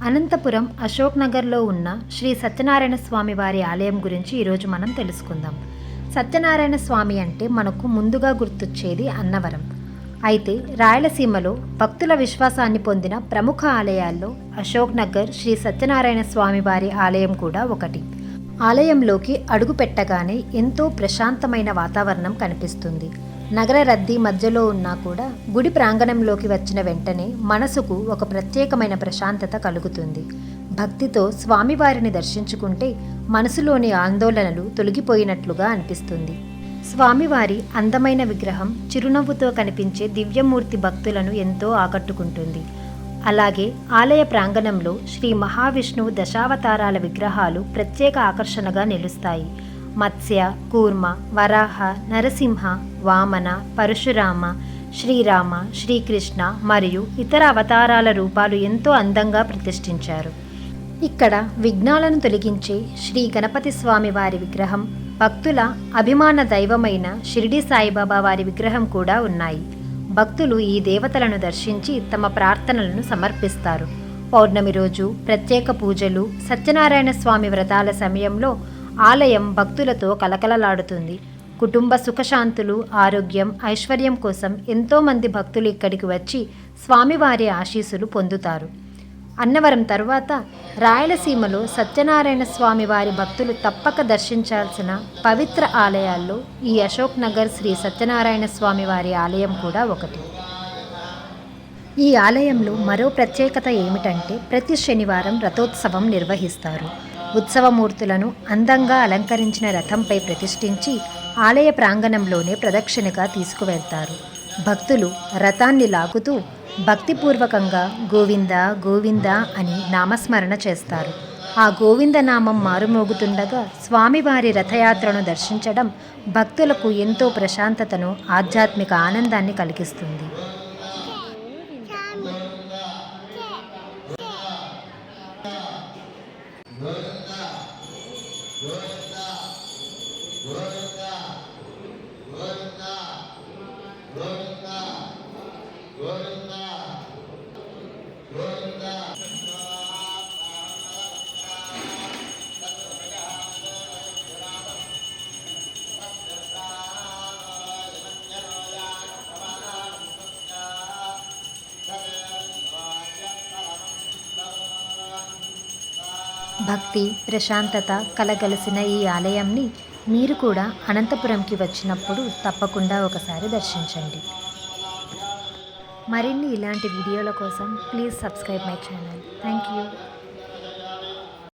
అనంతపురం అశోక్ నగర్లో ఉన్న శ్రీ సత్యనారాయణ స్వామి వారి ఆలయం గురించి ఈరోజు మనం తెలుసుకుందాం. సత్యనారాయణ స్వామి అంటే మనకు ముందుగా గుర్తొచ్చేది అన్నవరం. అయితే రాయలసీమలో భక్తుల విశ్వాసాన్ని పొందిన ప్రముఖ ఆలయాల్లో అశోక్ నగర్ శ్రీ సత్యనారాయణ స్వామి వారి ఆలయం కూడా ఒకటి. ఆలయంలోకి అడుగు పెట్టగానే ఎంతో ప్రశాంతమైన వాతావరణం కనిపిస్తుంది. నగర రద్దీ మధ్యలో ఉన్నా కూడా గుడి ప్రాంగణంలోకి వచ్చిన వెంటనే మనసుకు ఒక ప్రత్యేకమైన ప్రశాంతత కలుగుతుంది. భక్తితో స్వామివారిని దర్శించుకుంటే మనసులోని ఆందోళనలు తొలగిపోయినట్లుగా అనిపిస్తుంది. స్వామివారి అందమైన విగ్రహం చిరునవ్వుతో కనిపించే దివ్యమూర్తి భక్తులను ఎంతో ఆకట్టుకుంటుంది. అలాగే ఆలయ ప్రాంగణంలో శ్రీ మహావిష్ణువు దశావతారాల విగ్రహాలు ప్రత్యేక ఆకర్షణగా నిలుస్తాయి. మత్స్య, కూర్మ, వరాహ, నరసింహ, వామన, పరశురామ, శ్రీరామ, శ్రీకృష్ణ మరియు ఇతర అవతారాల రూపాలు ఎంతో అందంగా ప్రతిష్ఠించారు. ఇక్కడ విఘ్నాలను తొలగించే శ్రీ గణపతి స్వామి వారి విగ్రహం, భక్తుల అభిమాన దైవమైన షిరిడి సాయిబాబా వారి విగ్రహం కూడా ఉన్నాయి. భక్తులు ఈ దేవతలను దర్శించి తమ ప్రార్థనలను సమర్పిస్తారు. పౌర్ణమి రోజు ప్రత్యేక పూజలు, సత్యనారాయణ స్వామి వ్రతాల సమయంలో ఆలయం భక్తులతో కలకలలాడుతుంది. కుటుంబ సుఖశాంతులు, ఆరోగ్యం, ఐశ్వర్యం కోసం ఎంతోమంది భక్తులు ఇక్కడికి వచ్చి స్వామివారి ఆశీస్సులు పొందుతారు. అన్నవరం తరువాత రాయలసీమలో సత్యనారాయణ స్వామి వారి భక్తులు తప్పక దర్శించాల్సిన పవిత్ర ఆలయాల్లో ఈ అశోక్ నగర్ శ్రీ సత్యనారాయణ స్వామి వారి ఆలయం కూడా ఒకటి. ఈ ఆలయంలో మరో ప్రత్యేకత ఏమిటంటే ప్రతి శనివారం రథోత్సవం నిర్వహిస్తారు. ఉత్సవమూర్తులను అందంగా అలంకరించిన రథంపై ప్రతిష్ఠించి ఆలయ ప్రాంగణంలోనే ప్రదక్షిణగా తీసుకువెళ్తారు. భక్తులు రథాన్ని లాగుతూ భక్తిపూర్వకంగా గోవింద గోవింద అని నామస్మరణ చేస్తారు. ఆ గోవింద నామం మారుమోగుతుండగా స్వామివారి రథయాత్రను దర్శించడం భక్తులకు ఎంతో ప్రశాంతతను, ఆధ్యాత్మిక ఆనందాన్ని కలిగిస్తుంది. భక్తి, ప్రశాంతత కలగలిసిన ఈ ఆలయాన్ని మీరు కూడా అనంతపురంకి వచ్చినప్పుడు తప్పకుండా ఒకసారి దర్శించండి. మరిన్ని ఇలాంటి వీడియోల కోసం please subscribe my channel. Thank you.